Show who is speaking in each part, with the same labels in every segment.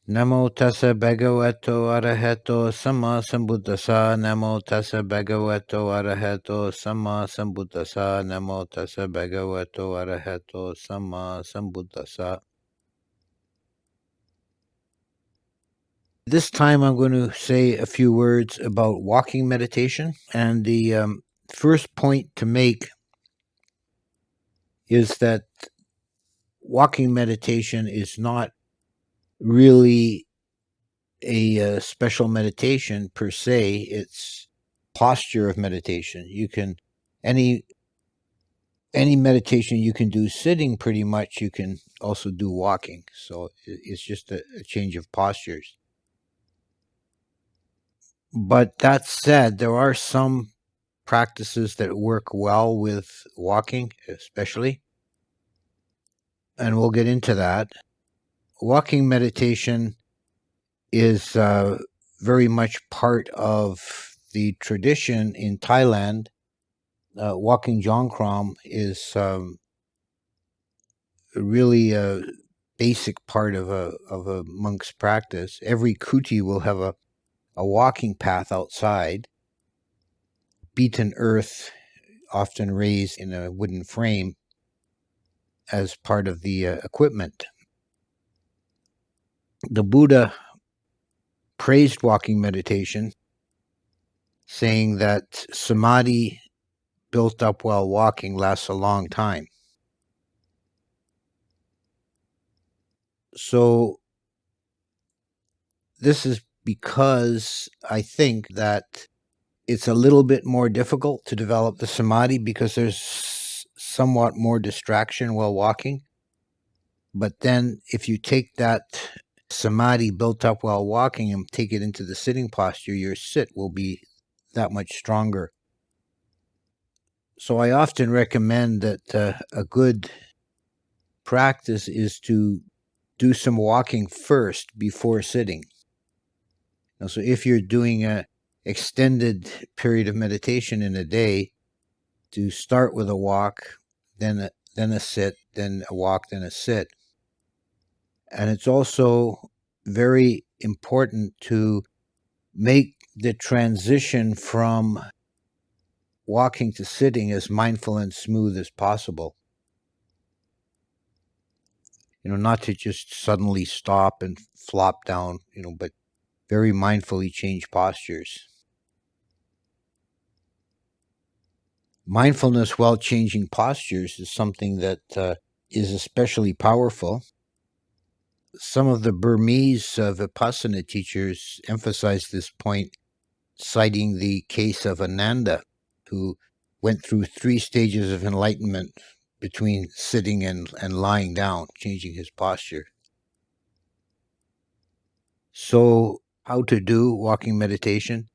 Speaker 1: Namo tassa bhagavato arahato sama sambuddhassa. Namo tassa bhagavato arahato sama sambuddhassa. Namo tassa bhagavato arahato sama sambuddhassa. This time I'm going to say a few words about walking meditation. And the first point to make is that walking meditation is not really a special meditation per se. It's posture of meditation. You can any meditation you can do sitting, pretty much you can also do walking. So it's just a change of postures. But that said, there are some practices that work well with walking, especially, and we'll get into that. Walking meditation is very much part of the tradition in Thailand. Walking Jongkram is really a basic part of a monk's practice. Every kuti will have a walking path outside, beaten earth, often raised in a wooden frame as part of the equipment. The Buddha praised walking meditation, saying that samadhi built up while walking lasts a long time. So this is because I think that it's a little bit more difficult to develop the samadhi because there's somewhat more distraction while walking. But then if you take that samadhi built up while walking and take it into the sitting posture, your sit will be that much stronger. So I often recommend that a good practice is to do some walking first before sitting. Now, so if you're doing a extended period of meditation in a day, to start with a walk, then a sit, then a walk, then a sit. And it's also very important to make the transition from walking to sitting as mindful and smooth as possible. Not to just suddenly stop and flop down, but very mindfully change postures. Mindfulness while changing postures is something that is especially powerful. Some of the Burmese Vipassana teachers emphasize this point, citing the case of Ananda, who went through 3 stages of enlightenment between sitting and lying down, changing his posture. So, how to do walking meditation?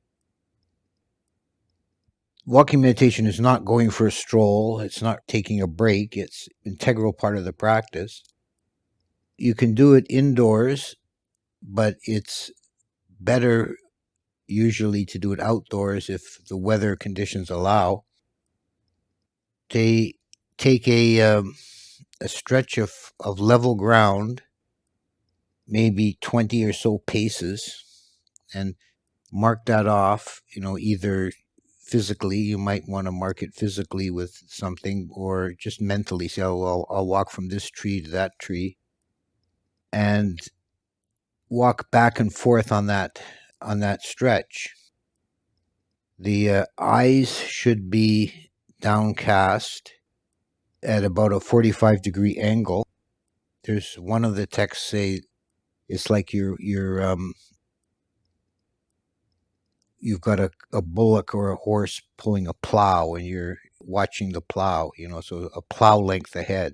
Speaker 1: Walking meditation is not going for a stroll. It's not taking a break. It's an integral part of the practice. You can do it indoors, but it's better usually to do it outdoors if the weather conditions allow. They take a stretch of level ground, maybe 20 or so paces, and mark that off, either physically, you might want to mark it physically with something, or just mentally say, oh, well, I'll walk from this tree to that tree, and walk back and forth on that stretch. The eyes should be downcast at about a 45-degree angle. There's one of the texts say it's like you've got a bullock or a horse pulling a plow, and you're watching the plow, so a plow length ahead.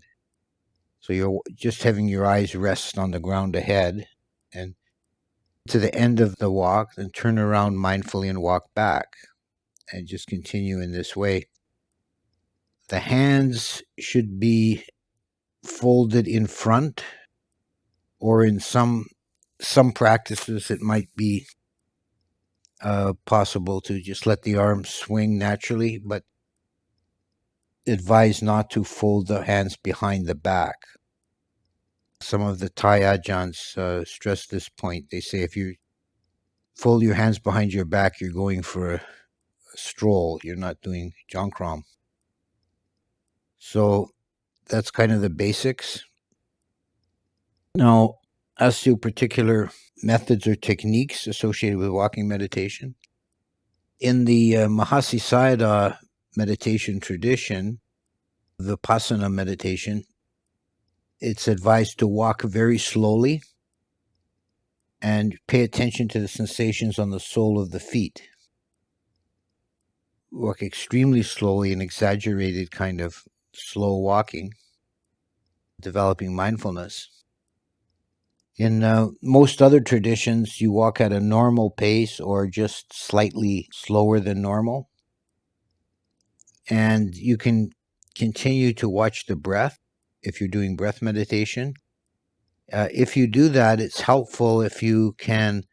Speaker 1: So you're just having your eyes rest on the ground ahead, and to the end of the walk, then turn around mindfully and walk back, and just continue in this way. The hands should be folded in front, or in some practices it might be possible to just let the arms swing naturally, but advise not to fold the hands behind the back. Some of the Thai Ajahns stress this point. They say if you fold your hands behind your back, you're going for a stroll. You're not doing Jongkram. So that's kind of the basics. Now, as to particular methods or techniques associated with walking meditation, in the Mahasi Sayadaw meditation tradition, Vipassana meditation, it's advised to walk very slowly and pay attention to the sensations on the sole of the feet. Walk extremely slowly and exaggerated kind of slow walking, developing mindfulness. In most other traditions, you walk at a normal pace or just slightly slower than normal. And you can continue to watch the breath if you're doing breath meditation. If you do that, it's helpful if you can,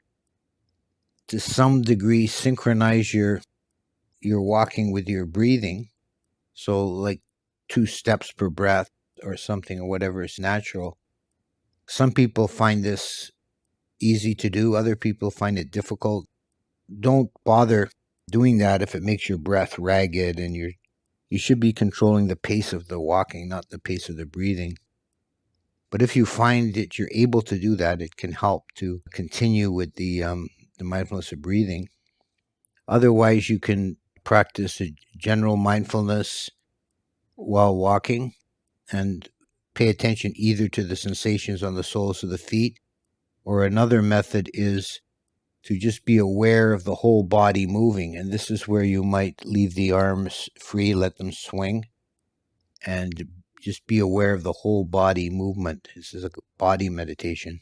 Speaker 1: to some degree, synchronize your walking with your breathing. So like 2 steps per breath or something, or whatever is natural. Some people find this easy to do. Other people find it difficult. Don't bother doing that if it makes your breath ragged, and you should be controlling the pace of the walking, not the pace of the breathing. But if you find that you're able to do that, it can help to continue with the mindfulness of breathing. Otherwise, you can practice a general mindfulness while walking and pay attention either to the sensations on the soles of the feet, or another method is to just be aware of the whole body moving. And this is where you might leave the arms free, let them swing, and just be aware of the whole body movement. This is a body meditation.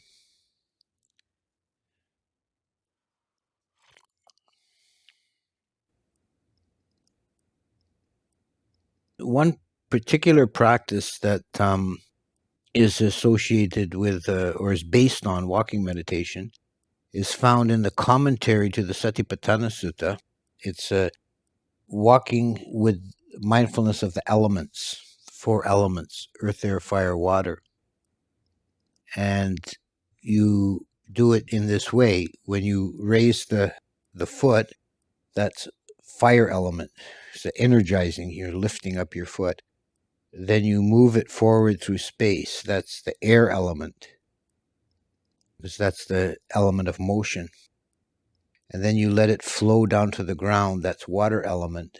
Speaker 1: One particular practice that is associated with or is based on walking meditation is found in the commentary to the Satipatthana Sutta. It's walking with mindfulness of the elements, 4 elements: earth, air, fire, water. And you do it in this way. When you raise the foot, that's fire element. So energizing, you're lifting up your foot. Then you move it forward through space. That's the air element, because that's the element of motion. And then you let it flow down to the ground. That's water element.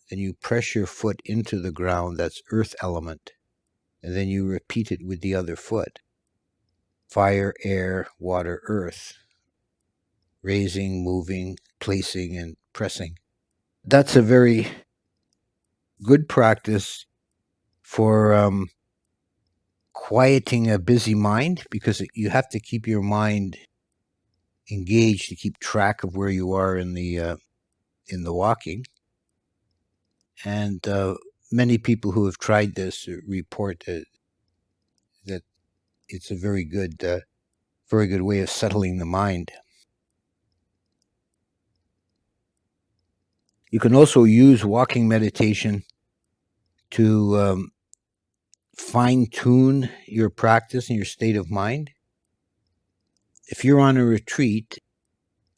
Speaker 1: Then you press your foot into the ground. That's earth element. And then you repeat it with the other foot. Fire, air, water, earth. Raising, moving, placing, and pressing. That's a very good practice for quieting a busy mind, because you have to keep your mind engaged to keep track of where you are in the walking. And many people who have tried this report that it's a very good way of settling the mind. You can also use walking meditation to fine-tune your practice and your state of mind. If you're on a retreat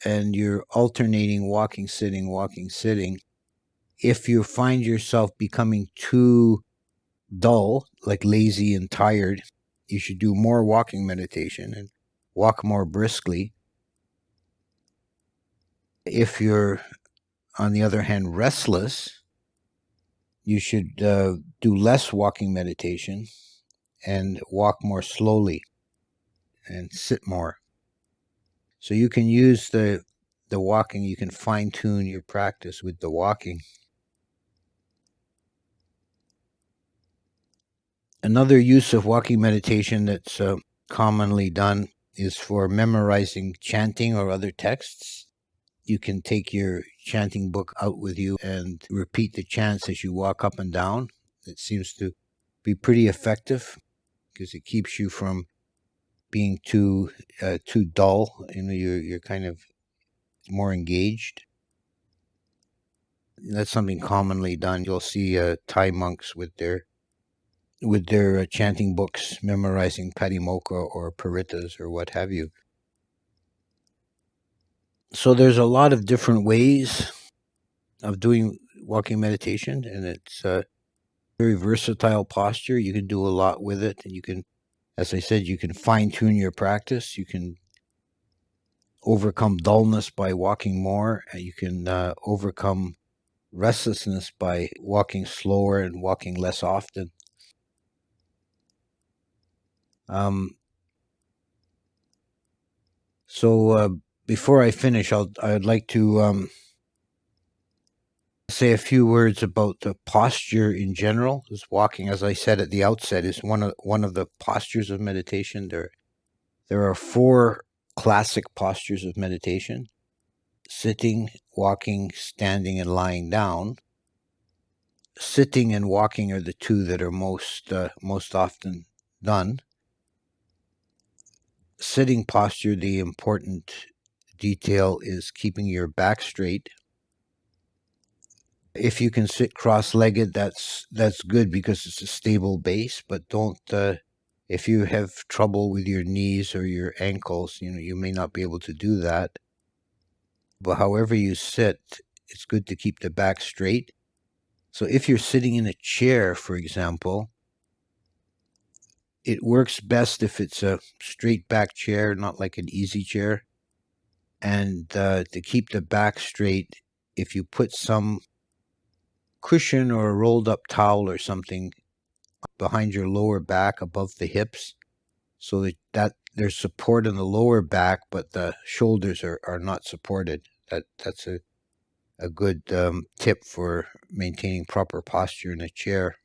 Speaker 1: and you're alternating walking, sitting, if you find yourself becoming too dull, like lazy and tired, you should do more walking meditation and walk more briskly. If you're, on the other hand, restless, you should do less walking meditation and walk more slowly and sit more. So you can use the walking, you can fine-tune your practice with the walking. Another use of walking meditation that's commonly done is for memorizing chanting or other texts. You can take your chanting book out with you and repeat the chants as you walk up and down. It seems to be pretty effective because it keeps you from being too dull. You're kind of more engaged. That's something commonly done. You'll see Thai monks with their with their chanting books, memorizing Patimokkha or Paritas or what have you. So there's a lot of different ways of doing walking meditation, and it's a very versatile posture. You can do a lot with it, and you can, as I said, you can fine-tune your practice. You can overcome dullness by walking more, and you can overcome restlessness by walking slower and walking less often. So before I finish, I'd like to say a few words about the posture in general. This walking, as I said at the outset, is one of the postures of meditation. There are 4 classic postures of meditation: sitting, walking, standing, and lying down. Sitting and walking are the 2 that are most often done. Sitting posture, the important detail is keeping your back straight. If you can sit cross-legged, that's good because it's a stable base, but don't if you have trouble with your knees or your ankles, you may not be able to do that. But however you sit, it's good to keep the back straight. So if you're sitting in a chair, for example, it works best if it's a straight back chair, not like an easy chair. And to keep the back straight, if you put some cushion or a rolled up towel or something behind your lower back above the hips, so that there's support in the lower back, but the shoulders are not supported. That's a good tip for maintaining proper posture in a chair.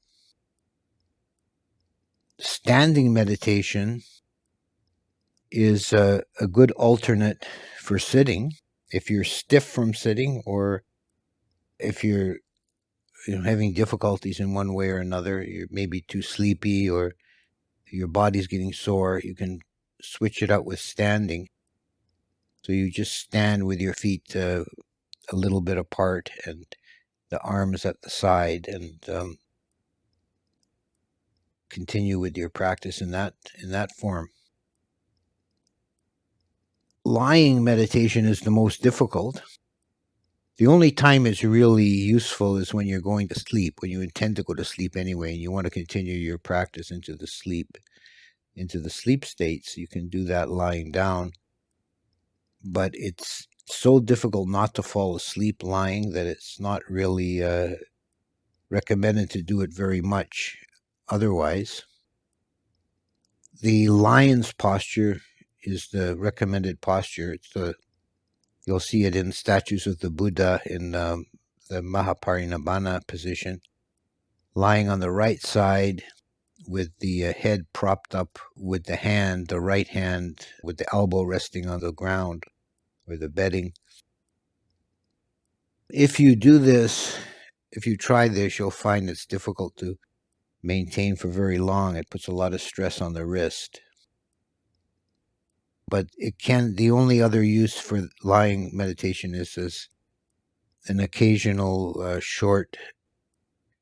Speaker 1: Standing meditation is a good alternate for sitting. If you're stiff from sitting, or if you're having difficulties in one way or another, you're maybe too sleepy or your body's getting sore, you can switch it out with standing. So you just stand with your feet a little bit apart and the arms at the side, and continue with your practice in that form. Lying meditation is the most difficult. The only time it's really useful is when you're going to sleep, when you intend to go to sleep anyway, and you want to continue your practice into the sleep states. You can do that lying down. But it's so difficult not to fall asleep lying that it's not really recommended to do it very much otherwise. The lion's posture is the recommended posture. You'll see it in statues of the Buddha in the Mahaparinibbana position, lying on the right side with the head propped up with the right hand with the elbow resting on the ground or the bedding. If you do this, if you try this, you'll find it's difficult to maintain for very long. It puts a lot of stress on the wrist. But the only other use for lying meditation is as an occasional short,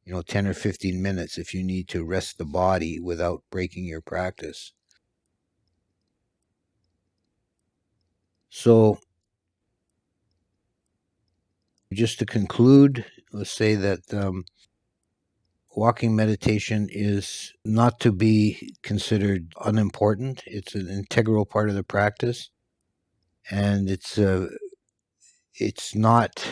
Speaker 1: 10 or 15 minutes if you need to rest the body without breaking your practice. So just to conclude, let's say that walking meditation is not to be considered unimportant. It's an integral part of the practice, and it's not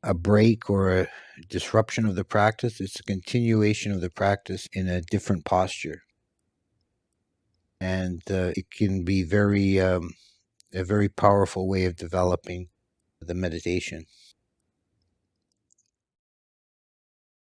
Speaker 1: a break or a disruption of the practice. It's a continuation of the practice in a different posture, and it can be a very powerful way of developing the meditation.